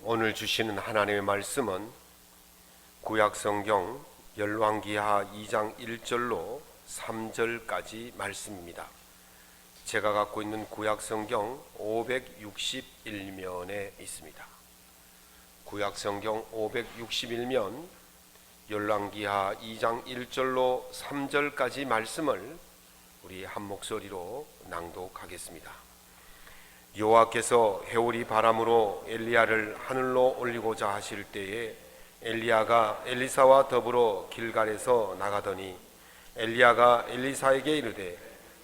오늘 주시는 하나님의 말씀은 구약성경 열왕기하 2장 1절로 3절까지 말씀입니다. 제가 갖고 있는 구약성경 561면에 있습니다. 구약성경 561면 열왕기하 2장 1절로 3절까지 말씀을 우리 한 목소리로 낭독하겠습니다. 여호와께서 해오리 바람으로 엘리야를 하늘로 올리고자 하실 때에 엘리야가 엘리사와 더불어 길갈에서 나가더니 엘리야가 엘리사에게 이르되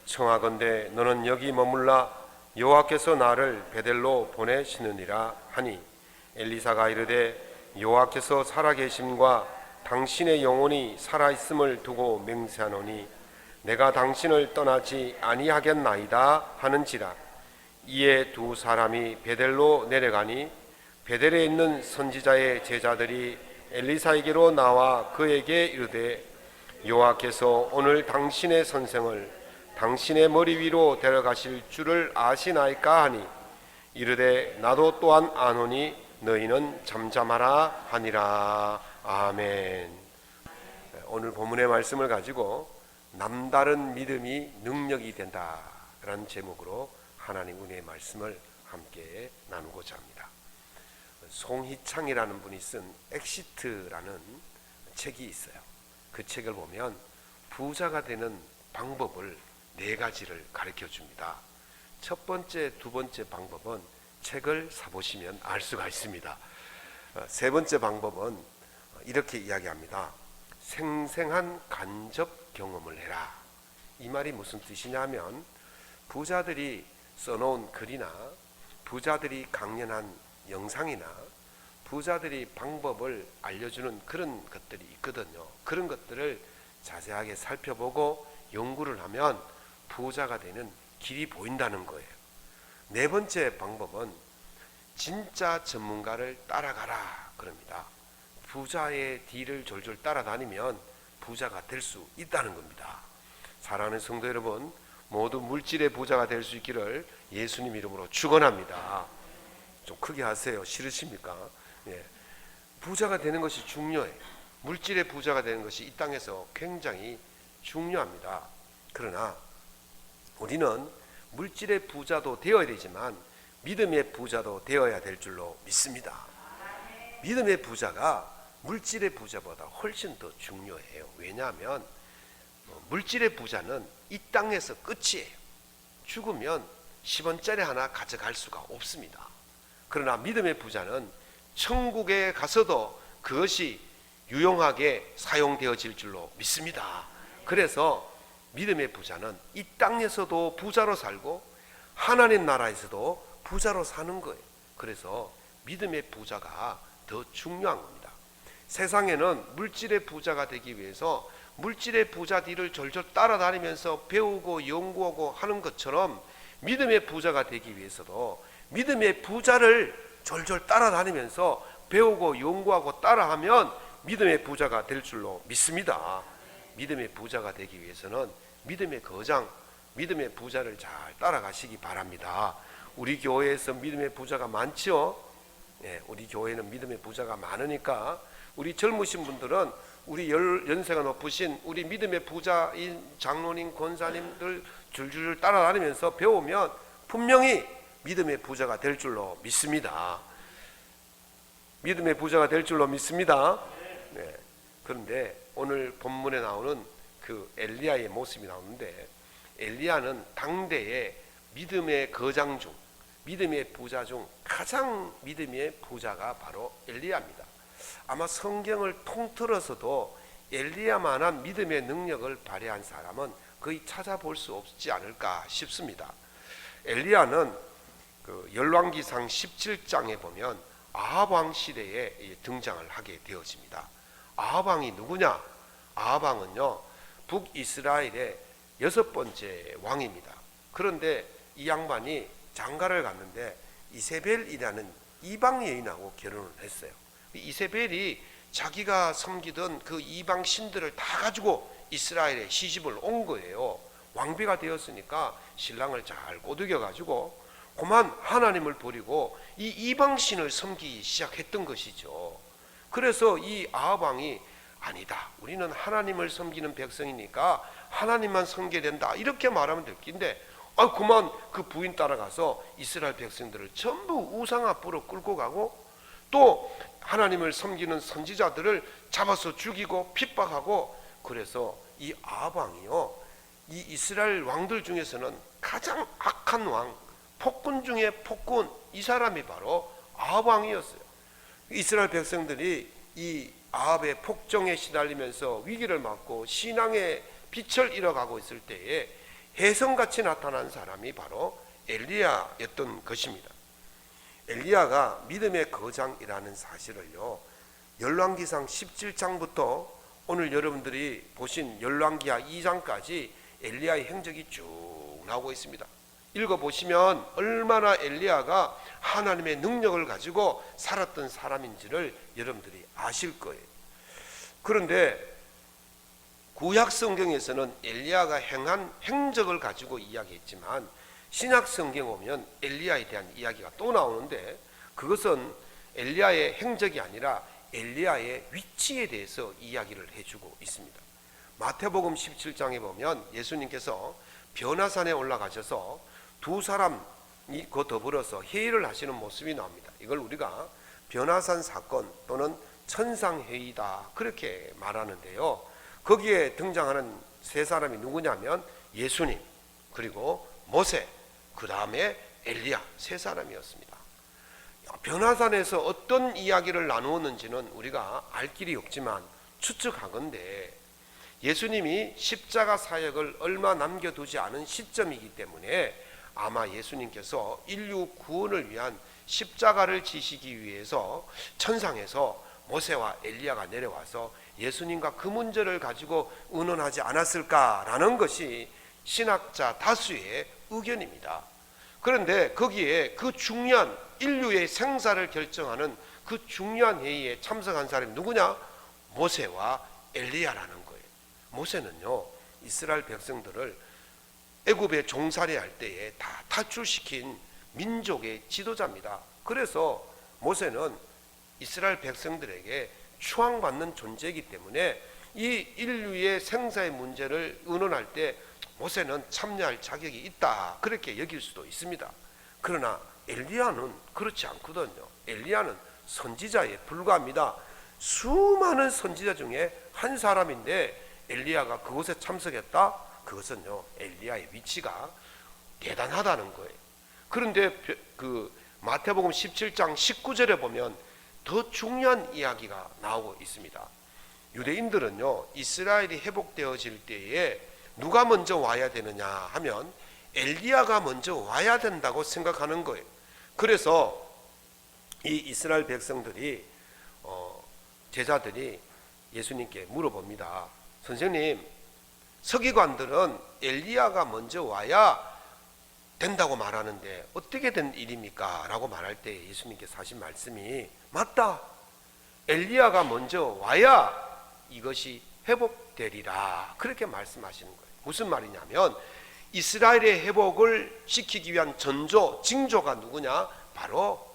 청하건대 너는 여기 머물라 여호와께서 나를 베델로 보내시느니라 하니 엘리사가 이르되 여호와께서 살아계심과 당신의 영혼이 살아있음을 두고 맹세하노니 내가 당신을 떠나지 아니하겠나이다 하는지라. 이에 두 사람이 베델로 내려가니 베델에 있는 선지자의 제자들이 엘리사에게로 나와 그에게 이르되 여호와께서 오늘 당신의 선생을 당신의 머리 위로 데려가실 줄을 아시나이까 하니 이르되 나도 또한 아노니 너희는 잠잠하라 하니라. 아멘. 오늘 본문의 말씀을 가지고 남다른 믿음이 능력이 된다 라는 제목으로 하나님 은혜의 말씀을 함께 나누고자 합니다. 송희창이라는 분이 쓴 엑시트라는 책이 있어요. 그 책을 보면 부자가 되는 방법을 4가지를 가르쳐 줍니다. 첫 번째, 두 번째 방법은 책을 사보시면 알 수가 있습니다. 세 번째 방법은 이렇게 이야기합니다. 생생한 간접 경험을 해라. 이 말이 무슨 뜻이냐면 부자들이 써놓은 글이나 부자들이 강연한 영상이나 부자들이 방법을 알려주는 그런 것들이 있거든요. 그런 것들을 자세하게 살펴보고 연구를 하면 부자가 되는 길이 보인다는 거예요. 네 번째 방법은 진짜 전문가를 따라가라 그럽니다. 부자의 뒤를 졸졸 따라다니면 부자가 될 수 있다는 겁니다. 사랑하는 성도 여러분, 모두 물질의 부자가 될 수 있기를 예수님 이름으로 축원합니다. 좀 크게 하세요. 싫으십니까? 예. 부자가 되는 것이 중요해요. 물질의 부자가 되는 것이 이 땅에서 굉장히 중요합니다. 그러나 우리는 물질의 부자도 되어야 되지만 믿음의 부자도 되어야 될 줄로 믿습니다. 믿음의 부자가 물질의 부자보다 훨씬 더 중요해요. 왜냐하면 물질의 부자는 이 땅에서 끝이에요. 죽으면 10원짜리 하나 가져갈 수가 없습니다. 그러나 믿음의 부자는 천국에 가서도 그것이 유용하게 사용되어질 줄로 믿습니다. 그래서 믿음의 부자는 이 땅에서도 부자로 살고 하나님 나라에서도 부자로 사는 거예요. 그래서 믿음의 부자가 더 중요한 겁니다. 세상에는 물질의 부자가 되기 위해서 물질의 부자 뒤를 졸졸 따라다니면서 배우고 연구하고 하는 것처럼 믿음의 부자가 되기 위해서도 믿음의 부자를 졸졸 따라다니면서 배우고 연구하고 따라하면 믿음의 부자가 될 줄로 믿습니다. 믿음의 부자가 되기 위해서는 믿음의 거장, 믿음의 부자를 잘 따라가시기 바랍니다. 우리 교회에서 믿음의 부자가 많죠? 네, 우리 교회는 믿음의 부자가 많으니까 우리 젊으신 분들은 우리 연세가 높으신 우리 믿음의 부자인 장로님, 권사님들 줄줄 따라다니면서 배우면 분명히 믿음의 부자가 될 줄로 믿습니다. 믿음의 부자가 될 줄로 믿습니다. 네. 그런데 오늘 본문에 나오는 그 엘리야의 모습이 나오는데 엘리야는 당대의 믿음의 거장 중 믿음의 부자 중 가장 믿음의 부자가 바로 엘리야입니다. 아마 성경을 통틀어서도 엘리야만한 믿음의 능력을 발휘한 사람은 거의 찾아볼 수 없지 않을까 싶습니다. 엘리야는 그 열왕기상 17장에 보면 아합 왕 시대에 등장을 하게 되어집니다. 아합 왕이 누구냐? 아합 왕은요 북이스라엘의 6번째 왕입니다. 그런데 이 양반이 장가를 갔는데 이세벨이라는 이방 여인하고 결혼을 했어요. 이세벨이 자기가 섬기던 그 이방 신들을 다 가지고 이스라엘에 시집을 온 거예요. 왕비가 되었으니까 신랑을 잘 꼬드겨 가지고 그만 하나님을 버리고 이 이방신을 섬기기 시작했던 것이죠. 그래서 이 아합 왕이 아니다, 우리는 하나님을 섬기는 백성이니까 하나님만 섬겨야 된다, 이렇게 말하면 될 긴데 그만 그 부인 따라가서 이스라엘 백성들을 전부 우상 앞으로 끌고 가고 또 하나님을 섬기는 선지자들을 잡아서 죽이고 핍박하고, 그래서 이 아합 왕이요, 이 이스라엘 왕들 중에서는 가장 악한 왕, 폭군 중에 폭군, 이 사람이 바로 아합 왕이었어요. 이스라엘 백성들이 이 아합의 폭정에 시달리면서 위기를 맞고 신앙의 빛을 잃어가고 있을 때에 혜성같이 나타난 사람이 바로 엘리야였던 것입니다. 엘리야가 믿음의 거장이라는 사실을요, 열왕기상 17장부터 오늘 여러분들이 보신 열왕기하 2장까지 엘리야의 행적이 쭉 나오고 있습니다. 읽어보시면 얼마나 엘리야가 하나님의 능력을 가지고 살았던 사람인지를 여러분들이 아실 거예요. 그런데 구약 성경에서는 엘리야가 행한 행적을 가지고 이야기했지만 신약 성경 오면 엘리야에 대한 이야기가 또 나오는데, 그것은 엘리야의 행적이 아니라 엘리야의 위치에 대해서 이야기를 해주고 있습니다. 마태복음 17장에 보면 예수님께서 변화산에 올라가셔서 두 사람이 더불어서 회의를 하시는 모습이 나옵니다. 이걸 우리가 변화산 사건 또는 천상회의다, 그렇게 말하는데요, 거기에 등장하는 세 사람이 누구냐면 예수님, 그리고 모세, 그 다음에 엘리야, 세 사람이었습니다. 변화산에서 어떤 이야기를 나누었는지는 우리가 알 길이 없지만 추측하건대 예수님이 십자가 사역을 얼마 남겨두지 않은 시점이기 때문에 아마 예수님께서 인류 구원을 위한 십자가를 지시기 위해서 천상에서 모세와 엘리야가 내려와서 예수님과 그 문제를 가지고 의논하지 않았을까라는 것이 신학자 다수의 의견입니다. 그런데 거기에 그 중요한 인류의 생사를 결정하는 그 중요한 회의에 참석한 사람이 누구냐? 모세와 엘리야라는 거예요. 모세는요, 이스라엘 백성들을 애굽에 종살이 할 때에 다 탈출시킨 민족의 지도자입니다. 그래서 모세는 이스라엘 백성들에게 추앙받는 존재이기 때문에 이 인류의 생사의 문제를 의논할 때 모세는 참여할 자격이 있다, 그렇게 여길 수도 있습니다. 그러나 엘리야는 그렇지 않거든요. 엘리야는 선지자에 불과합니다. 수많은 선지자 중에 한 사람인데 엘리야가 그곳에 참석했다? 그것은요, 엘리야의 위치가 대단하다는 거예요. 그런데 그 마태복음 17장 19절에 보면 더 중요한 이야기가 나오고 있습니다. 유대인들은요, 이스라엘이 회복되어질 때에 누가 먼저 와야 되느냐 하면 엘리야가 먼저 와야 된다고 생각하는 거예요. 그래서 이 이스라엘 백성들이 제자들이 예수님께 물어봅니다. 선생님, 서기관들은 엘리야가 먼저 와야 된다고 말하는데 어떻게 된 일입니까? 라고 말할 때 예수님께서 하신 말씀이 맞다, 엘리야가 먼저 와야 이것이 회복되리라, 그렇게 말씀하시는 거예요. 무슨 말이냐면 이스라엘의 회복을 시키기 위한 전조, 징조가 누구냐? 바로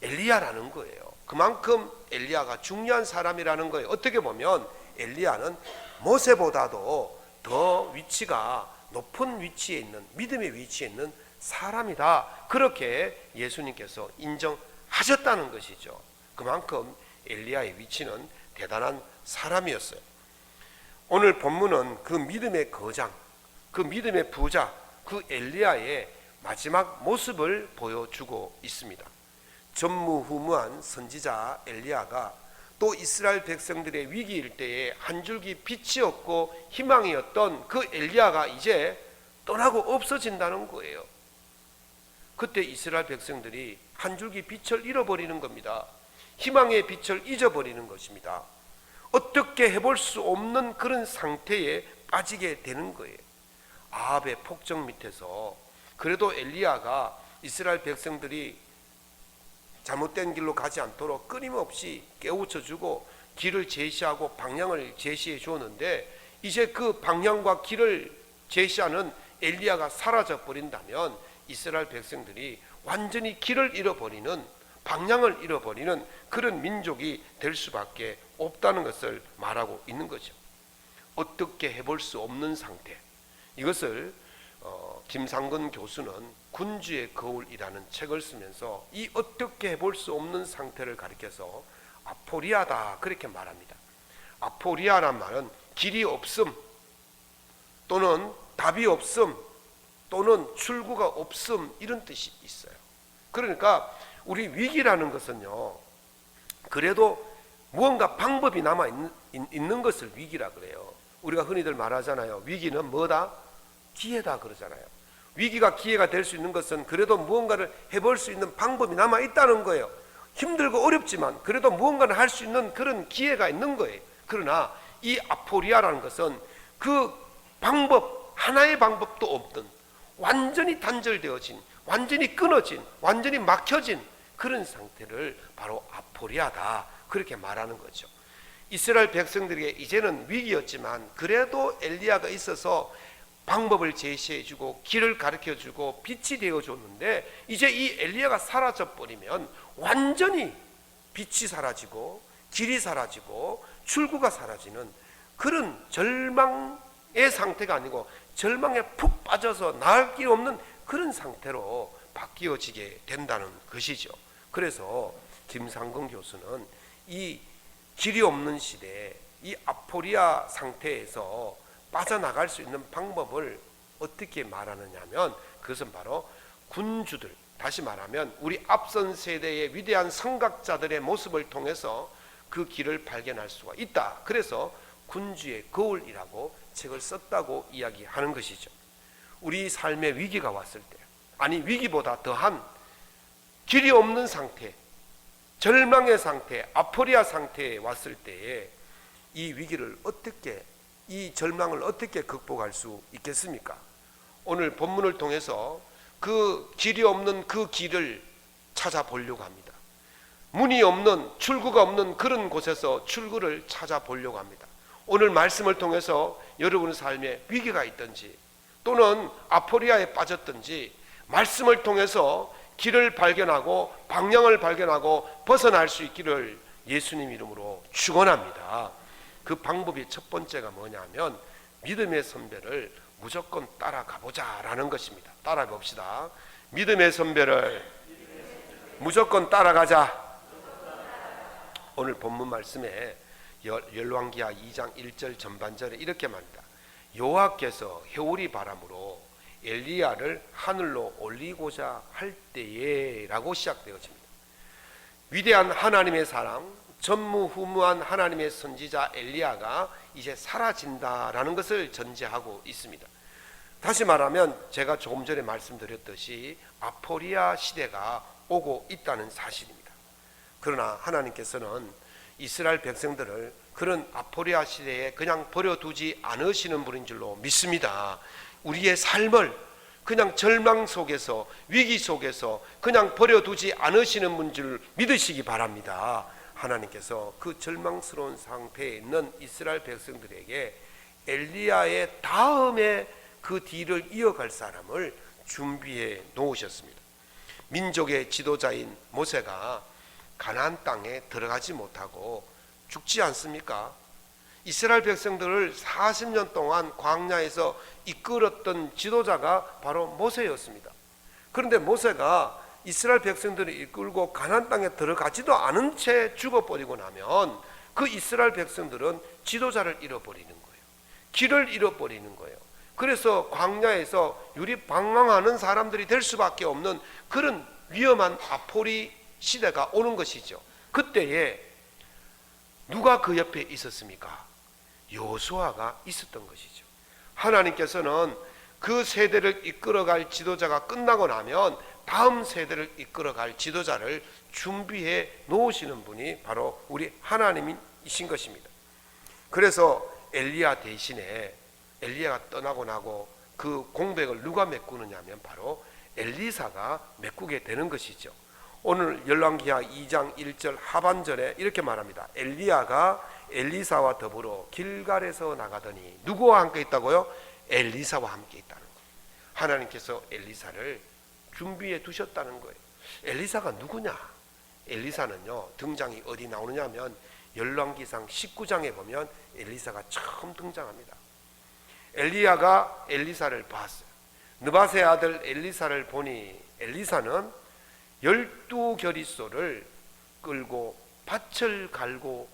엘리야라는 거예요. 그만큼 엘리야가 중요한 사람이라는 거예요. 어떻게 보면 엘리야는 모세보다도 더 위치가 높은 위치에 있는, 믿음의 위치에 있는 사람이다, 그렇게 예수님께서 인정하셨다는 것이죠. 그만큼 엘리야의 위치는 대단한 사람이었어요. 오늘 본문은 그 믿음의 거장, 그 믿음의 부자, 그 엘리야의 마지막 모습을 보여주고 있습니다. 전무후무한 선지자 엘리야가 또 이스라엘 백성들의 위기일 때에 한 줄기 빛이 없고 희망이었던 그 엘리야가 이제 떠나고 없어진다는 거예요. 그때 이스라엘 백성들이 한 줄기 빛을 잃어버리는 겁니다. 희망의 빛을 잊어버리는 것입니다. 어떻게 해볼 수 없는 그런 상태에 빠지게 되는 거예요. 아합의 폭정 밑에서 그래도 엘리야가 이스라엘 백성들이 잘못된 길로 가지 않도록 끊임없이 깨우쳐주고 길을 제시하고 방향을 제시해 주었는데, 이제 그 방향과 길을 제시하는 엘리야가 사라져 버린다면 이스라엘 백성들이 완전히 길을 잃어버리는, 방향을 잃어버리는 그런 민족이 될 수밖에 없다는 것을 말하고 있는 거죠. 어떻게 해볼 수 없는 상태, 이것을 김상근 교수는 군주의 거울이라는 책을 쓰면서 이 어떻게 해볼 수 없는 상태를 가리켜서 아포리아다 그렇게 말합니다. 아포리아란 말은 길이 없음 또는 답이 없음 또는 출구가 없음, 이런 뜻이 있어요. 그러니까 우리 위기라는 것은요, 그래도 무언가 방법이 남아 있는 것을 위기라 그래요. 우리가 흔히들 말하잖아요. 위기는 뭐다? 기회다 그러잖아요. 위기가 기회가 될 수 있는 것은 그래도 무언가를 해볼 수 있는 방법이 남아 있다는 거예요. 힘들고 어렵지만 그래도 무언가를 할 수 있는 그런 기회가 있는 거예요. 그러나 이 아포리아라는 것은 그 방법, 하나의 방법도 없던, 완전히 단절되어진, 완전히 끊어진, 완전히 막혀진 그런 상태를 바로 아포리아다 그렇게 말하는 거죠. 이스라엘 백성들에게 이제는 위기였지만 그래도 엘리야가 있어서 방법을 제시해주고 길을 가르쳐주고 빛이 되어줬는데, 이제 이 엘리야가 사라져버리면 완전히 빛이 사라지고 길이 사라지고 출구가 사라지는 그런 절망의 상태가 아니고 절망에 푹 빠져서 나을 길 없는 그런 상태로 바뀌어지게 된다는 것이죠. 그래서 김상근 교수는 이 길이 없는 시대에 이 아포리아 상태에서 빠져나갈 수 있는 방법을 어떻게 말하느냐 하면, 그것은 바로 군주들, 다시 말하면 우리 앞선 세대의 위대한 성각자들의 모습을 통해서 그 길을 발견할 수가 있다. 그래서 군주의 거울이라고 책을 썼다고 이야기하는 것이죠. 우리 삶에 위기가 왔을 때, 아니 위기보다 더한 길이 없는 상태, 절망의 상태, 아포리아 상태에 왔을 때에 이 위기를 어떻게, 이 절망을 어떻게 극복할 수 있겠습니까? 오늘 본문을 통해서 그 길이 없는 그 길을 찾아보려고 합니다. 문이 없는, 출구가 없는 그런 곳에서 출구를 찾아보려고 합니다. 오늘 말씀을 통해서 여러분의 삶에 위기가 있든지 또는 아포리아에 빠졌든지 말씀을 통해서 길을 발견하고 방향을 발견하고 벗어날 수 있기를 예수님 이름으로 축원합니다. 그 방법이 첫 번째가 뭐냐면 믿음의 선배를 무조건 따라가보자 라는 것입니다. 따라해 봅시다. 믿음의 선배를 무조건 따라가자. 오늘 본문 말씀에 열왕기하 2장 1절 전반절에 이렇게 말합니다. 여호와께서 해오리 바람으로 엘리야를 하늘로 올리고자 할 때에 라고 시작되어집니다. 위대한 하나님의 사람, 전무후무한 하나님의 선지자 엘리야가 이제 사라진다라는 것을 전제하고 있습니다. 다시 말하면 제가 조금 전에 말씀드렸듯이 아포리아 시대가 오고 있다는 사실입니다. 그러나 하나님께서는 이스라엘 백성들을 그런 아포리아 시대에 그냥 버려두지 않으시는 분인 줄로 믿습니다. 우리의 삶을 그냥 절망 속에서, 위기 속에서 그냥 버려두지 않으시는 분인 줄 믿으시기 바랍니다. 하나님께서 그 절망스러운 상태에 있는 이스라엘 백성들에게 엘리야의 다음에 그 뒤를 이어갈 사람을 준비해 놓으셨습니다. 민족의 지도자인 모세가 가나안 땅에 들어가지 못하고 죽지 않습니까? 이스라엘 백성들을 40년 동안 광야에서 이끌었던 지도자가 바로 모세였습니다. 그런데 모세가 이스라엘 백성들을 이끌고 가나안 땅에 들어가지도 않은 채 죽어버리고 나면 그 이스라엘 백성들은 지도자를 잃어버리는 거예요. 길을 잃어버리는 거예요. 그래서 광야에서 유리방황하는 사람들이 될 수밖에 없는 그런 위험한 아포리 시대가 오는 것이죠. 그때에 누가 그 옆에 있었습니까? 여호수아가 있었던 것이죠. 하나님께서는 그 세대를 이끌어갈 지도자가 끝나고 나면 다음 세대를 이끌어갈 지도자를 준비해 놓으시는 분이 바로 우리 하나님이신 것입니다. 그래서 엘리야 대신에 엘리야가 떠나고 나고 그 공백을 누가 메꾸느냐 하면 바로 엘리사가 메꾸게 되는 것이죠. 오늘 열왕기하 2장 1절 하반절에 이렇게 말합니다. 엘리야가 엘리사와 더불어 길갈에서 나가더니 누구와 함께 있다고요? 엘리사와 함께 있다는 거예요. 하나님께서 엘리사를 준비해 두셨다는 거예요. 엘리사가 누구냐? 엘리사는요, 등장이 어디 나오느냐 하면 열왕기상 19장에 보면 엘리사가 처음 등장합니다. 엘리야가 엘리사를 봤어요. 느밧의 아들 엘리사를 보니 엘리사는 12겨리소를 끌고 밭을 갈고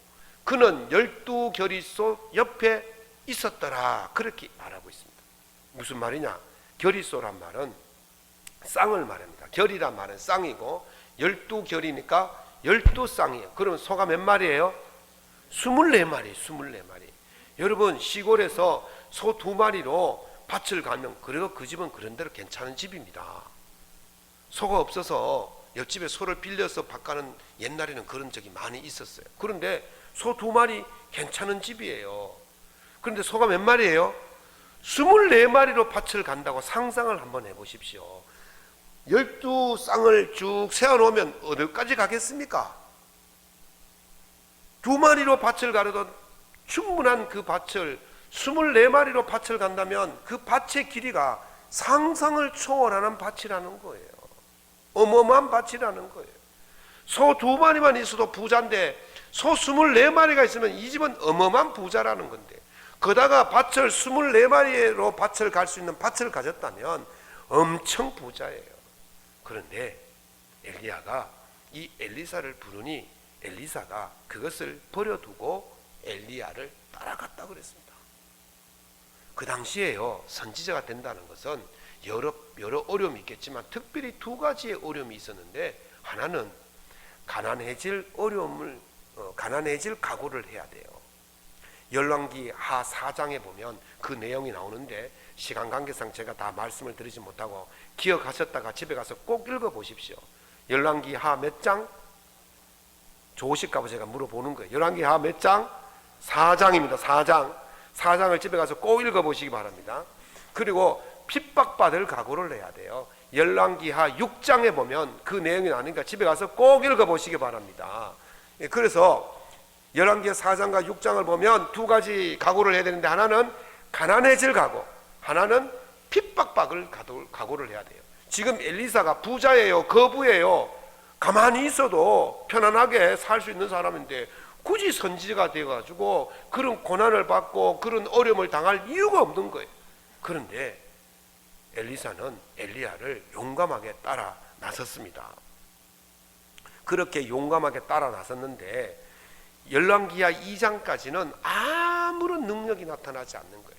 그는 12겨리소 옆에 있었더라, 그렇게 말하고 있습니다. 무슨 말이냐? 겨리소란 말은 쌍을 말합니다. 겨리란 말은 쌍이고 12겨리니까 12쌍이에요. 그러면 소가 몇 마리예요? 24마리. 24마리. 여러분, 시골에서 소 2마리로 밭을 가면 그래도 그 집은 그런 대로 괜찮은 집입니다. 소가 없어서 옆집에 소를 빌려서 밭 가는 옛날에는 그런 적이 많이 있었어요. 그런데 소 2마리 괜찮은 집이에요. 그런데 소가 몇 마리예요? 24마리로 밭을 간다고 상상을 한번 해보십시오. 12쌍을 쭉 세워놓으면 어디까지 가겠습니까? 2마리로 밭을 가려도 충분한 그 밭을 24마리로 밭을 간다면 그 밭의 길이가 상상을 초월하는 밭이라는 거예요. 어마어마한 밭이라는 거예요. 소 2마리만 있어도 부자인데 소 24마리가 있으면 이 집은 어마어마한 부자라는 건데, 거다가 밭을 24마리로 밭을 갈 수 있는 밭을 가졌다면 엄청 부자예요. 그런데 엘리야가 이 엘리사를 부르니 엘리사가 그것을 버려두고 엘리야를 따라갔다 그랬습니다. 그 당시에요, 선지자가 된다는 것은 여러 어려움이 있겠지만 특별히 2가지의 어려움이 있었는데, 하나는 가난해질 각오를 해야 돼요. 열왕기 하 4장에 보면 그 내용이 나오는데 시간 관계상 제가 다 말씀을 드리지 못하고 기억하셨다가 집에 가서 꼭 읽어보십시오. 열왕기 하 몇 장? 좋으실까 봐 제가 물어보는 거예요. 열왕기 하 몇 장? 4장입니다. 4장을 집에 가서 꼭 읽어보시기 바랍니다. 그리고 핍박받을 각오를 해야 돼요. 열왕기 하 6장에 보면 그 내용이 나오니까 집에 가서 꼭 읽어보시기 바랍니다. 그래서 열왕기 4장과 6장을 보면 2가지 각오를 해야 되는데, 하나는 가난해질 각오, 하나는 핍박받을 각오를 해야 돼요. 지금 엘리사가 부자예요? 거부예요? 가만히 있어도 편안하게 살 수 있는 사람인데 굳이 선지자가 되어가지고 그런 고난을 받고 그런 어려움을 당할 이유가 없는 거예요. 그런데 엘리사는 엘리야를 용감하게 따라 나섰습니다. 그렇게 용감하게 따라 나섰는데 열왕기하 2장까지는 아무런 능력이 나타나지 않는 거예요.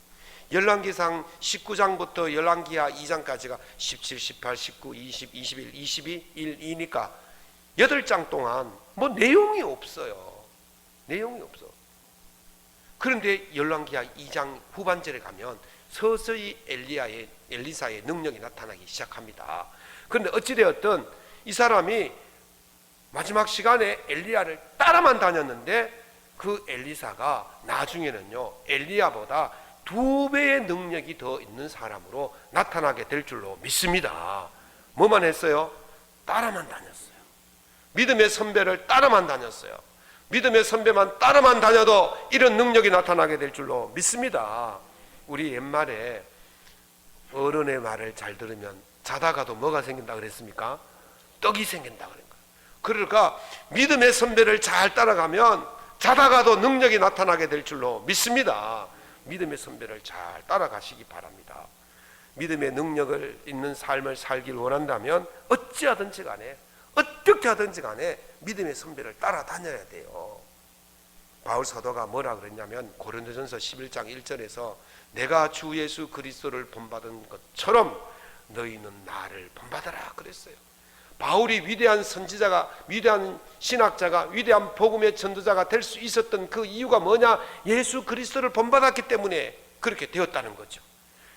열왕기상 19장부터 열왕기하 2장까지가 17, 18, 19, 20, 21, 22, 1, 2니까 8장 동안 뭐 내용이 없어요. 내용이 없어. 그런데 열왕기하 2장 후반절에 가면 서서히 엘리사의 능력이 나타나기 시작합니다. 그런데 어찌되었든 이 사람이 마지막 시간에 엘리야를 따라만 다녔는데 그 엘리사가 나중에는요, 엘리야보다 2배의 능력이 더 있는 사람으로 나타나게 될 줄로 믿습니다. 뭐만 했어요? 따라만 다녔어요. 믿음의 선배를 따라만 다녔어요. 믿음의 선배만 따라만 다녀도 이런 능력이 나타나게 될 줄로 믿습니다. 우리 옛말에 어른의 말을 잘 들으면 자다가도 뭐가 생긴다 그랬습니까? 떡이 생긴다 그런 거예요. 그러니까 믿음의 선배를 잘 따라가면 자다가도 능력이 나타나게 될 줄로 믿습니다. 믿음의 선배를 잘 따라가시기 바랍니다. 믿음의 능력을 있는 삶을 살길 원한다면 어찌하든지 간에, 어떻게 하든지 간에 믿음의 선배를 따라다녀야 돼요. 바울 사도가 뭐라 그랬냐면 고린도전서 11장 1절에서 내가 주 예수 그리스도를 본받은 것처럼 너희는 나를 본받아라 그랬어요. 바울이 위대한 선지자가, 위대한 신학자가, 위대한 복음의 전도자가 될 수 있었던 그 이유가 뭐냐? 예수 그리스도를 본받았기 때문에 그렇게 되었다는 거죠.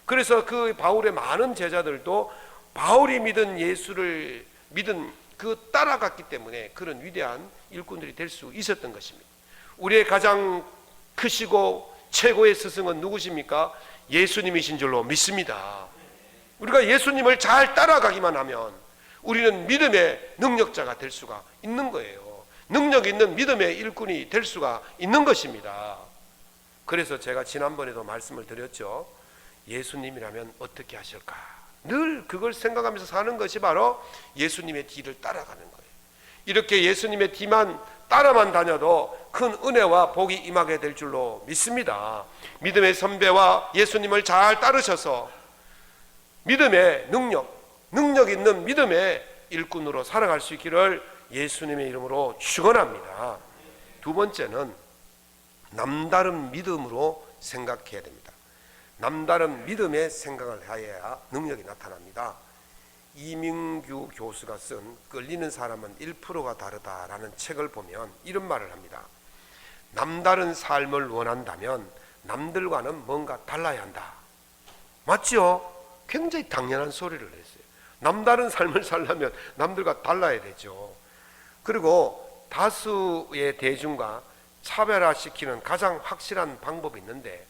그래서 그 바울의 많은 제자들도 바울이 믿은 예수를 믿은 그 따라갔기 때문에 그런 위대한 일꾼들이 될 수 있었던 것입니다. 우리의 가장 크시고 최고의 스승은 누구십니까? 예수님이신 줄로 믿습니다. 우리가 예수님을 잘 따라가기만 하면 우리는 믿음의 능력자가 될 수가 있는 거예요. 능력 있는 믿음의 일꾼이 될 수가 있는 것입니다. 그래서 제가 지난번에도 말씀을 드렸죠. 예수님이라면 어떻게 하실까? 늘 그걸 생각하면서 사는 것이 바로 예수님의 뒤를 따라가는 거예요. 이렇게 예수님의 뒤만 따라만 다녀도 큰 은혜와 복이 임하게 될 줄로 믿습니다. 믿음의 선배와 예수님을 잘 따르셔서 믿음의 능력 있는 믿음의 일꾼으로 살아갈 수 있기를 예수님의 이름으로 축원합니다. 두 번째는 남다른 믿음으로 생각해야 됩니다. 남다른 믿음의 생각을 해야 능력이 나타납니다. 이민규 교수가 쓴 끌리는 사람은 1%가 다르다라는 책을 보면 이런 말을 합니다. 남다른 삶을 원한다면 남들과는 뭔가 달라야 한다. 맞죠? 굉장히 당연한 소리를 했어요. 남다른 삶을 살려면 남들과 달라야 되죠. 그리고 다수의 대중과 차별화시키는 가장 확실한 방법이 있는데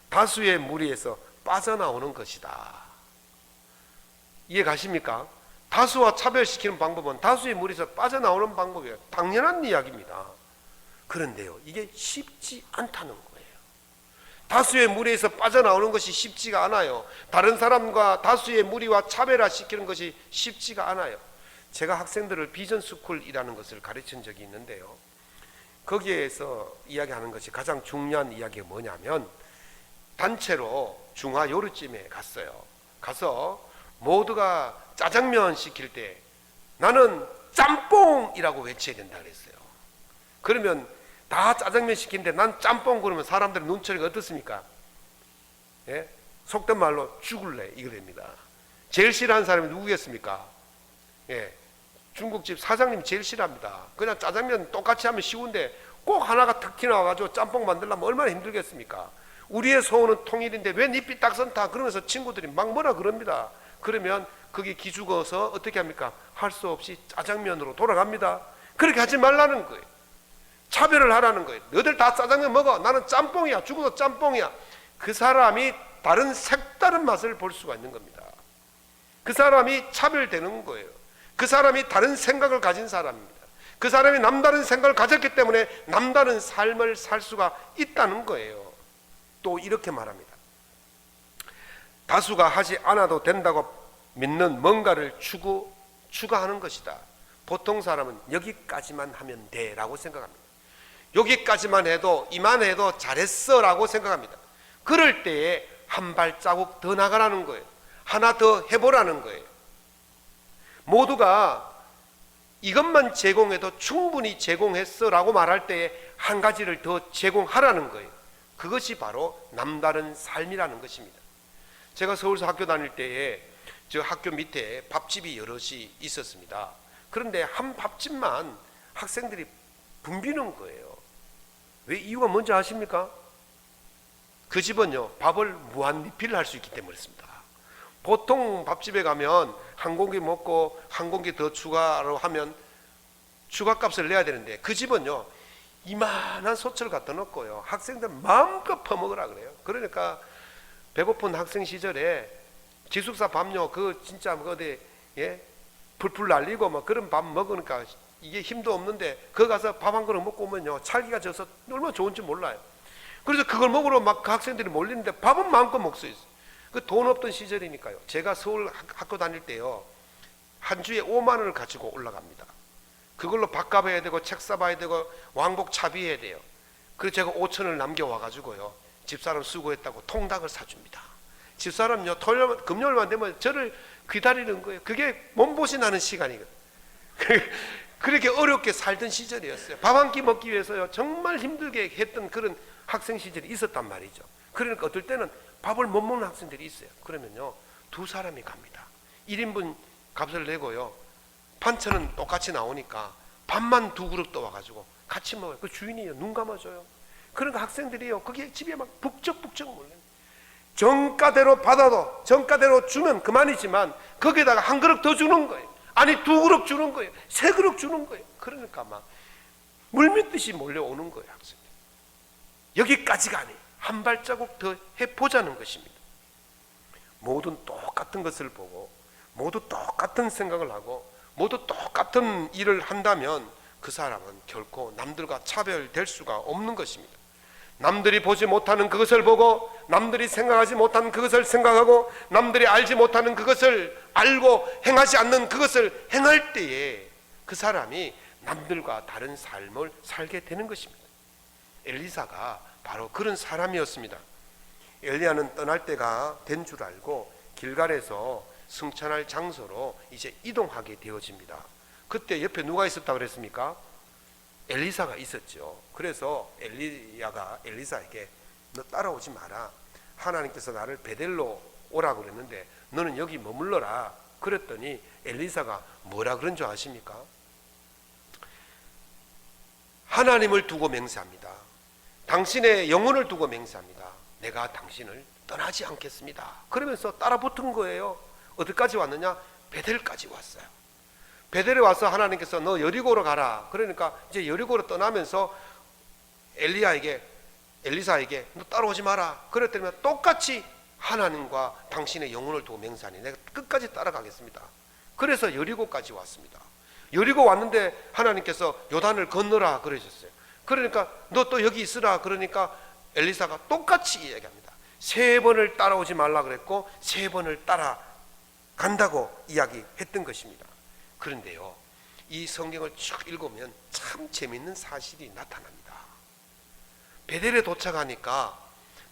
다수의 무리에서 빠져나오는 것이다. 이해 가십니까? 다수와 차별시키는 방법은 다수의 무리에서 빠져나오는 방법이에요. 당연한 이야기입니다. 그런데요, 이게 쉽지 않다는 거예요. 다수의 무리에서 빠져나오는 것이 쉽지가 않아요. 다른 사람과 다수의 무리와 차별화시키는 것이 쉽지가 않아요. 제가 학생들을 비전스쿨이라는 것을 가르친 적이 있는데요, 거기에서 이야기하는 것이 가장 중요한 이야기가 뭐냐면 단체로 중화 요리집에 갔어요. 가서 모두가 짜장면 시킬 때 나는 짬뽕이라고 외쳐야 된다 그랬어요. 그러면 다 짜장면 시키는데 난 짬뽕 그러면 사람들의 눈초리가 어떻습니까? 예? 속된 말로 죽을래 이거랍니다. 제일 싫어하는 사람이 누구겠습니까? 예. 중국집 사장님이 제일 싫어합니다. 그냥 짜장면 똑같이 하면 쉬운데 꼭 하나가 탁 튀어나와가지고 짬뽕 만들려면 얼마나 힘들겠습니까? 우리의 소원은 통일인데 왜 니삐 딱선타? 그러면서 친구들이 막 뭐라 그럽니다. 그러면 그게 기죽어서 어떻게 합니까? 할 수 없이 짜장면으로 돌아갑니다. 그렇게 하지 말라는 거예요. 차별을 하라는 거예요. 너희들 다 짜장면 먹어. 나는 짬뽕이야. 죽어도 짬뽕이야. 그 사람이 다른 색다른 맛을 볼 수가 있는 겁니다. 그 사람이 차별되는 거예요. 그 사람이 다른 생각을 가진 사람입니다. 그 사람이 남다른 생각을 가졌기 때문에 남다른 삶을 살 수가 있다는 거예요. 또 이렇게 말합니다. 다수가 하지 않아도 된다고 믿는 뭔가를 추가하는 것이다. 보통 사람은 여기까지만 하면 돼 라고 생각합니다. 여기까지만 해도 이만해도 잘했어 라고 생각합니다. 그럴 때에 한 발자국 더 나가라는 거예요. 하나 더 해보라는 거예요. 모두가 이것만 제공해도 충분히 제공했어 라고 말할 때에 한 가지를 더 제공하라는 거예요. 그것이 바로 남다른 삶이라는 것입니다. 제가 서울서 학교 다닐 때에 저 학교 밑에 밥집이 여럿이 있었습니다. 그런데 한 밥집만 학생들이 붐비는 거예요. 왜? 이유가 뭔지 아십니까? 그 집은요, 밥을 무한 리필을 할 수 있기 때문이었습니다. 보통 밥집에 가면 한 공기 먹고 한 공기 더 추가로 하면 추가값을 내야 되는데 그 집은요, 이만한 소철 갖다 놓고요, 학생들 마음껏 퍼먹으라 그래요. 그러니까 배고픈 학생 시절에 기숙사 밥요, 그 진짜 뭐 어디 풀풀 날리고 뭐 그런 밥 먹으니까 이게 힘도 없는데 그 가서 밥 한 그릇 먹고 오면요, 찰기가 져서 얼마나 좋은지 몰라요. 그래서 그걸 먹으러 막 그 학생들이 몰리는데 밥은 마음껏 먹을 수 있어요. 그 돈 없던 시절이니까요. 제가 서울 학교 다닐 때요, 한 주에 5만 원을 가지고 올라갑니다. 그걸로 밥값 해야 되고 책 사봐야 되고 왕복 차비해야 돼요. 그래서 제가 5천을 남겨와가지고요, 집사람 수고했다고 통닭을 사줍니다. 집사람요, 토요일 금요일만 되면 저를 기다리는 거예요. 그게 몸보신 하는 시간이거든요. 그렇게 어렵게 살던 시절이었어요. 밥 한 끼 먹기 위해서요, 정말 힘들게 했던 그런 학생 시절이 있었단 말이죠. 그러니까 어떨 때는 밥을 못 먹는 학생들이 있어요. 그러면요, 두 사람이 갑니다. 1인분 값을 내고요, 반찬은 똑같이 나오니까 밥만 두 그릇 떠와가지고 같이 먹어요. 그 주인이요, 눈 감아줘요. 그러니까 학생들이요, 거기에 집에 막 북적북적 몰려요. 정가대로 받아도, 정가대로 주면 그만이지만 거기에다가 한 그릇 더 주는 거예요. 아니, 두 그릇 주는 거예요. 세 그릇 주는 거예요. 그러니까 막 물밀듯이 몰려오는 거예요, 학생들. 여기까지가 아니에요. 한 발자국 더 해보자는 것입니다. 모든 똑같은 것을 보고 모두 똑같은 생각을 하고 모두 똑같은 일을 한다면 그 사람은 결코 남들과 차별될 수가 없는 것입니다. 남들이 보지 못하는 그것을 보고, 남들이 생각하지 못하는 그것을 생각하고, 남들이 알지 못하는 그것을 알고 행하지 않는 그것을 행할 때에 그 사람이 남들과 다른 삶을 살게 되는 것입니다. 엘리사가 바로 그런 사람이었습니다. 엘리야는 떠날 때가 된 줄 알고 길갈에서 승천할 장소로 이제 이동하게 되어집니다. 그때 옆에 누가 있었다고 그랬습니까? 엘리사가 있었죠. 그래서 엘리야가 엘리사에게 너 따라오지 마라. 하나님께서 나를 베델로 오라고 그랬는데 너는 여기 머물러라. 그랬더니 엘리사가 뭐라 그런 줄 아십니까? 하나님을 두고 맹세합니다. 당신의 영혼을 두고 맹세합니다. 내가 당신을 떠나지 않겠습니다. 그러면서 따라 붙은 거예요. 어디까지 왔느냐? 베델까지 왔어요. 베델에 와서 하나님께서 너 여리고로 가라. 그러니까 이제 여리고로 떠나면서 엘리사에게 너 따라오지 마라. 그랬더니 똑같이 하나님과 당신의 영혼을 두고 맹세하니 내가 끝까지 따라가겠습니다. 그래서 여리고까지 왔습니다. 여리고 왔는데 하나님께서 요단을 건너라 그러셨어요. 그러니까 너 또 여기 있으라. 그러니까 엘리사가 똑같이 이야기합니다. 3번을 따라오지 말라 그랬고 3번을 따라간다고 이야기했던 것입니다. 그런데요, 이 성경을 쭉 읽으면 참 재미있는 사실이 나타납니다. 베델에 도착하니까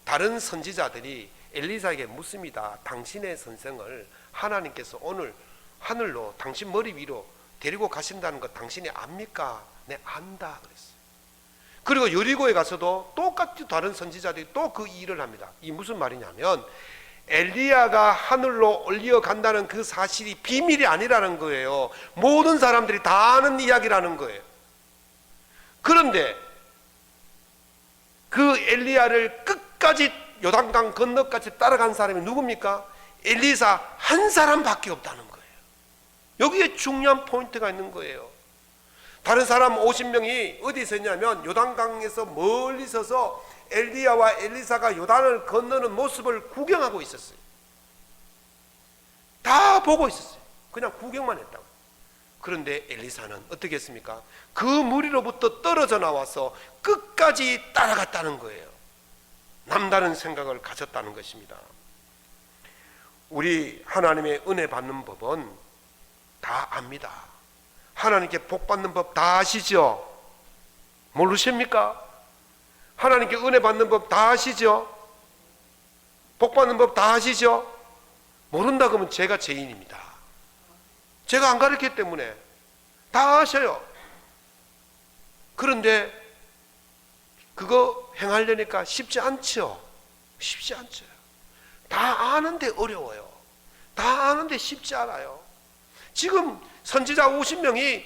다른 선지자들이 엘리사에게 묻습니다. 당신의 선생을 하나님께서 오늘 하늘로 당신 머리 위로 데리고 가신다는 것 당신이 압니까? 네, 안다 그랬어요. 그리고 여리고에 가서도 똑같이 다른 선지자들이 또 그 일을 합니다. 이 무슨 말이냐면 엘리야가 하늘로 올려간다는 그 사실이 비밀이 아니라는 거예요. 모든 사람들이 다 아는 이야기라는 거예요. 그런데 그 엘리야를 끝까지 요단강 건너까지 따라간 사람이 누굽니까? 엘리사 한 사람밖에 없다는 거예요. 여기에 중요한 포인트가 있는 거예요. 다른 사람 50명이 어디 있었냐면 요단강에서 멀리 서서 엘리야와 엘리사가 요단을 건너는 모습을 구경하고 있었어요. 다 보고 있었어요. 그냥 구경만 했다고. 그런데 엘리사는 어떻게 했습니까? 그 무리로부터 떨어져 나와서 끝까지 따라갔다는 거예요. 남다른 생각을 가졌다는 것입니다. 우리 하나님의 은혜 받는 법은 다 압니다. 하나님께 복 받는 법 다 아시죠? 모르십니까? 하나님께 은혜 받는 법 다 아시죠? 복 받는 법 다 아시죠? 모른다 그러면 제가 죄인입니다. 제가 안 가르쳤기 때문에 다 아셔요. 그런데 그거 행하려니까 쉽지 않죠? 쉽지 않죠. 다 아는데 어려워요. 다 아는데 쉽지 않아요. 지금 선지자 50명이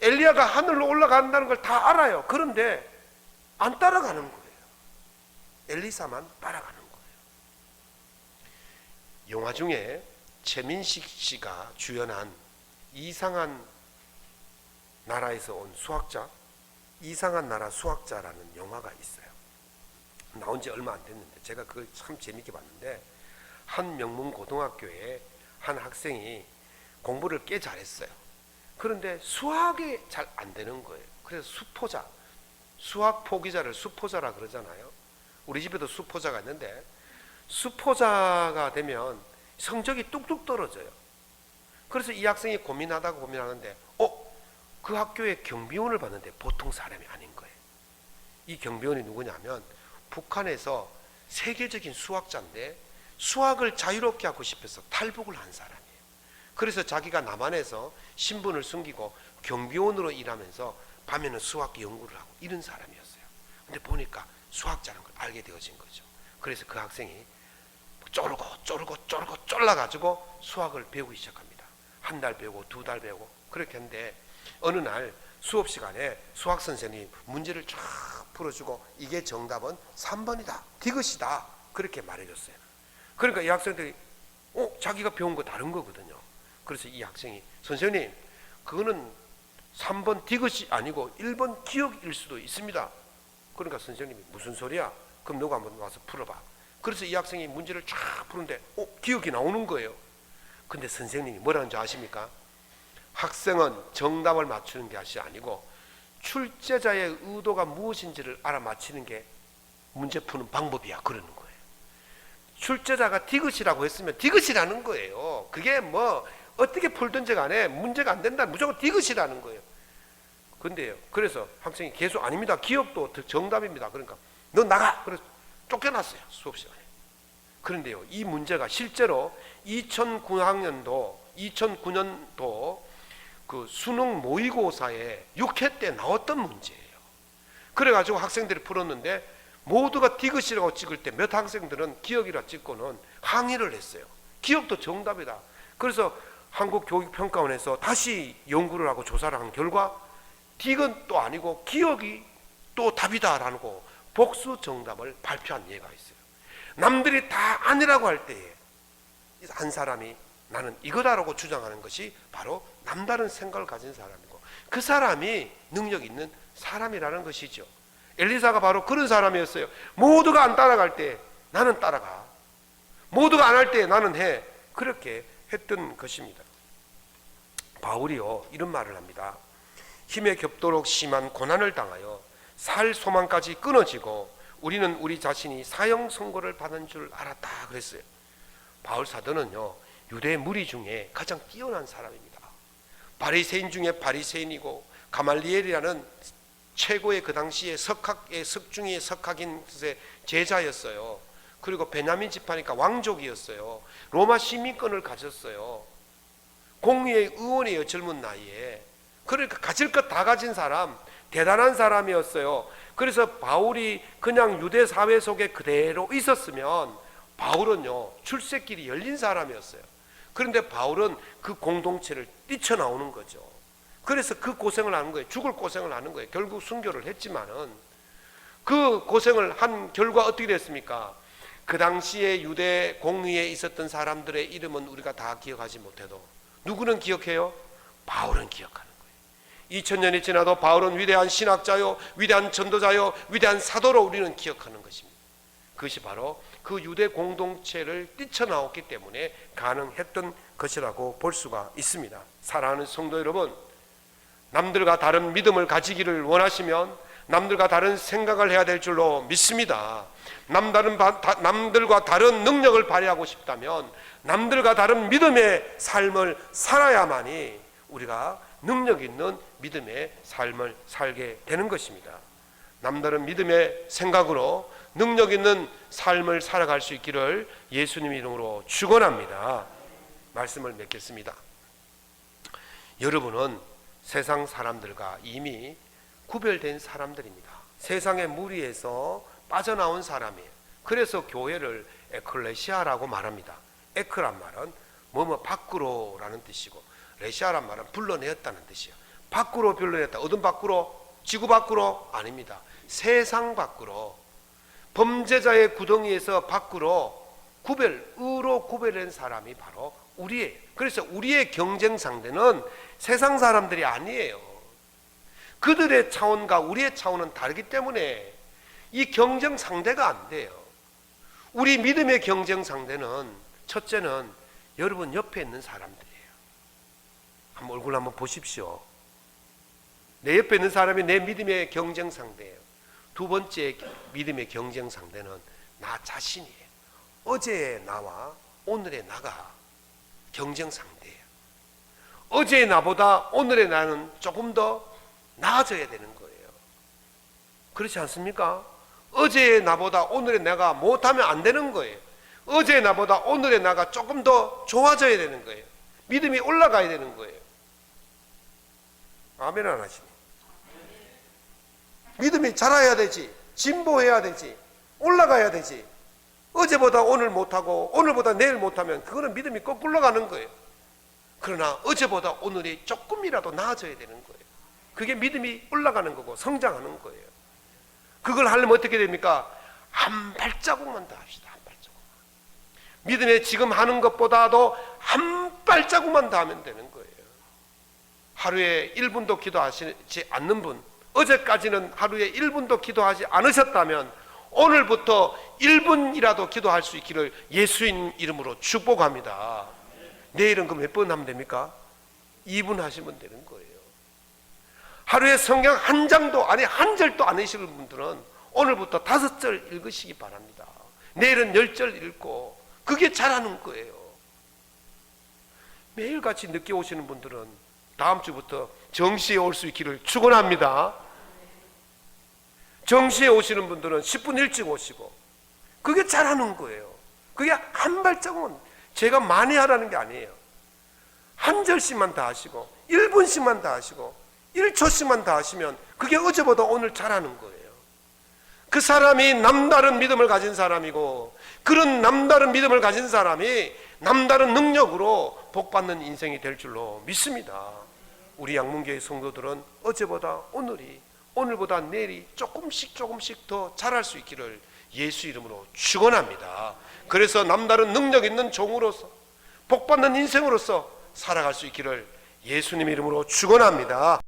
엘리야가 하늘로 올라간다는 걸 다 알아요. 그런데 안 따라가는 거예요. 엘리사만 따라가는 거예요. 영화 중에 최민식 씨가 주연한 이상한 나라에서 온 수학자, 이상한 나라 수학자라는 영화가 있어요. 나온 지 얼마 안 됐는데 제가 그걸 참 재밌게 봤는데, 한 명문 고등학교에 한 학생이 공부를 꽤 잘했어요. 그런데 수학이 잘 안 되는 거예요. 그래서 수포자, 수학 포기자를 수포자라 그러잖아요. 우리 집에도 수포자가 있는데 수포자가 되면 성적이 뚝뚝 떨어져요. 그래서 이 학생이 고민하는데 그 학교에 경비원을 봤는데 보통 사람이 아닌 거예요. 이 경비원이 누구냐면 북한에서 세계적인 수학자인데 수학을 자유롭게 하고 싶어서 탈북을 한 사람이에요. 그래서 자기가 남한에서 신분을 숨기고 경비원으로 일하면서 밤에는 수학 연구를 하고 이런 사람이었어요. 근데 보니까 수학자라는 걸 알게 되어진 거죠. 그래서 그 학생이 쪼르고 쫄라가지고 수학을 배우기 시작합니다. 한 달 배우고 2달 배우고 그렇게 했는데 어느 날 수업 시간에 수학 선생님이 문제를 쫙 풀어주고 이게 정답은 3번이다, 디귿이다 그렇게 말해줬어요. 그러니까 이 학생들이 자기가 배운 거 다른 거거든요. 그래서 이 학생이 선생님 그거는 3번 디귿이 아니고 1번 기억일 수도 있습니다. 그러니까 선생님이 무슨 소리야? 그럼 너가 한번 와서 풀어봐. 그래서 이 학생이 문제를 쫙 푸는데 기억이 나오는 거예요. 근데 선생님이 뭐라는 줄 아십니까? 학생은 정답을 맞추는 것이 아니고 출제자의 의도가 무엇인지를 알아맞히는 게 문제 푸는 방법이야 그러는 거예요. 출제자가 디귿이라고 했으면 디귿이라는 거예요. 그게 뭐 어떻게 풀든지 간에 문제가 안 된다 무조건 디귿이라는 거예요. 근데요, 그래서 학생이 계속 아닙니다, 기억도 정답입니다. 그러니까 너 나가, 그래서 쫓겨났어요 수업 시간에. 그런데요, 이 문제가 실제로 2009년도 그 수능 모의고사에 6회 때 나왔던 문제예요. 그래가지고 학생들이 풀었는데 모두가 디귿이라고 찍을 때 몇 학생들은 기억이라 찍고는 항의를 했어요. 기억도 정답이다. 그래서 한국교육평가원에서 다시 연구를 하고 조사를 한 결과 디귿도 아니고 기억이 또 답이다라고 복수 정답을 발표한 예가 있어요. 남들이 다 아니라고 할 때에 한 사람이 나는 이거다라고 주장하는 것이 바로 남다른 생각을 가진 사람이고, 그 사람이 능력 있는 사람이라는 것이죠. 엘리사가 바로 그런 사람이었어요. 모두가 안 따라갈 때 나는 따라가, 모두가 안 할 때 나는 해, 그렇게 했던 것입니다. 바울이요 이런 말을 합니다. 힘에 겹도록 심한 고난을 당하여 살 소망까지 끊어지고 우리는 우리 자신이 사형 선고를 받은 줄 알았다 그랬어요. 바울 사도는요 유대 무리 중에 가장 뛰어난 사람입니다. 바리새인 중에 바리새인이고 가말리엘이라는 최고의 그 당시에 석학의 석중의 석학인 제자였어요. 그리고 베냐민 지파니까 왕족이었어요. 로마 시민권을 가졌어요. 공의의 의원이에요 젊은 나이에. 그러니까 가질 것 다 가진 사람, 대단한 사람이었어요. 그래서 바울이 그냥 유대 사회 속에 그대로 있었으면 바울은요 출세길이 열린 사람이었어요. 그런데 바울은 그 공동체를 뛰쳐나오는 거죠. 그래서 그 고생을 하는 거예요. 죽을 고생을 하는 거예요. 결국 순교를 했지만은 그 고생을 한 결과 어떻게 됐습니까? 그 당시에 유대 공의에 있었던 사람들의 이름은 우리가 다 기억하지 못해도 누구는 기억해요? 바울은 기억하는 거예요. 2000년이 지나도 바울은 위대한 신학자요, 위대한 전도자요, 위대한 사도로 우리는 기억하는 것입니다. 그것이 바로 그 유대 공동체를 뛰쳐나왔기 때문에 가능했던 것이라고 볼 수가 있습니다. 사랑하는 성도 여러분, 남들과 다른 믿음을 가지기를 원하시면 남들과 다른 생각을 해야 될 줄로 믿습니다. 남들과 다른 능력을 발휘하고 싶다면 남들과 다른 믿음의 삶을 살아야만이 우리가 능력 있는 믿음의 삶을 살게 되는 것입니다. 남다른 믿음의 생각으로 능력 있는 삶을 살아갈 수 있기를 예수님 이름으로 축원합니다. 말씀을 맺겠습니다. 여러분은 세상 사람들과 이미 구별된 사람들입니다. 세상의 무리에서 빠져나온 사람이에요. 그래서 교회를 에클레시아라고 말합니다. 에크란 말은 뭐뭐 밖으로라는 뜻이고 레시아란 말은 불러내었다는 뜻이에요. 밖으로 불러냈다. 어둠 밖으로, 지구 밖으로 아닙니다. 세상 밖으로, 범죄자의 구덩이에서 밖으로 의로 구별된 사람이 바로 우리예요. 그래서 우리의 경쟁 상대는 세상 사람들이 아니에요. 그들의 차원과 우리의 차원은 다르기 때문에 이 경쟁 상대가 안 돼요. 우리 믿음의 경쟁 상대는 첫째는 여러분 옆에 있는 사람들이에요. 한번 얼굴 한번 보십시오. 내 옆에 있는 사람이 내 믿음의 경쟁 상대예요. 두 번째 믿음의 경쟁 상대는 나 자신이에요. 어제의 나와 오늘의 나가 경쟁 상대예요. 어제의 나보다 오늘의 나는 조금 더 나아져야 되는 거예요. 그렇지 않습니까? 어제의 나보다 오늘의 나가 못하면 안 되는 거예요. 어제의 나보다 오늘의 나가 조금 더 좋아져야 되는 거예요. 믿음이 올라가야 되는 거예요. 아멘 안 하시니? 믿음이 자라야 되지, 진보해야 되지, 올라가야 되지. 어제보다 오늘 못하고 오늘보다 내일 못하면 그거는 믿음이 거꾸로 가는 거예요. 그러나 어제보다 오늘이 조금이라도 나아져야 되는 거예요. 그게 믿음이 올라가는 거고 성장하는 거예요. 그걸 하려면 어떻게 됩니까? 한 발자국만 더 합시다. 한 발자국만. 믿음에 지금 하는 것보다도 한 발자국만 더 하면 되는 거예요. 하루에 1분도 기도하시지 않는 분, 어제까지는 하루에 1분도 기도하지 않으셨다면 오늘부터 1분이라도 기도할 수 있기를 예수님 이름으로 축복합니다. 내일은 그럼 몇 번 하면 됩니까? 2분 하시면 되는 거예요. 하루에 성경 한 장도 아니 한 절도 안 읽으시는 분들은 오늘부터 5절 읽으시기 바랍니다. 내일은 10절 읽고 그게 잘하는 거예요. 매일같이 늦게 오시는 분들은 다음 주부터 정시에 올 수 있기를 축원합니다. 정시에 오시는 분들은 10분 일찍 오시고 그게 잘하는 거예요. 그게 한 발자국은 제가 만회하라는 게 아니에요. 한 절씩만 다 하시고 1분씩만 다 하시고 1초씩만 다 하시면 그게 어제보다 오늘 잘하는 거예요. 그 사람이 남다른 믿음을 가진 사람이고 그런 남다른 믿음을 가진 사람이 남다른 능력으로 복받는 인생이 될 줄로 믿습니다. 우리 양문교회 성도들은 어제보다 오늘이, 오늘보다 내일이 조금씩 더 잘할 수 있기를 예수 이름으로 축원합니다. 그래서 남다른 능력 있는 종으로서 복받는 인생으로서 살아갈 수 있기를 예수님 이름으로 축원합니다.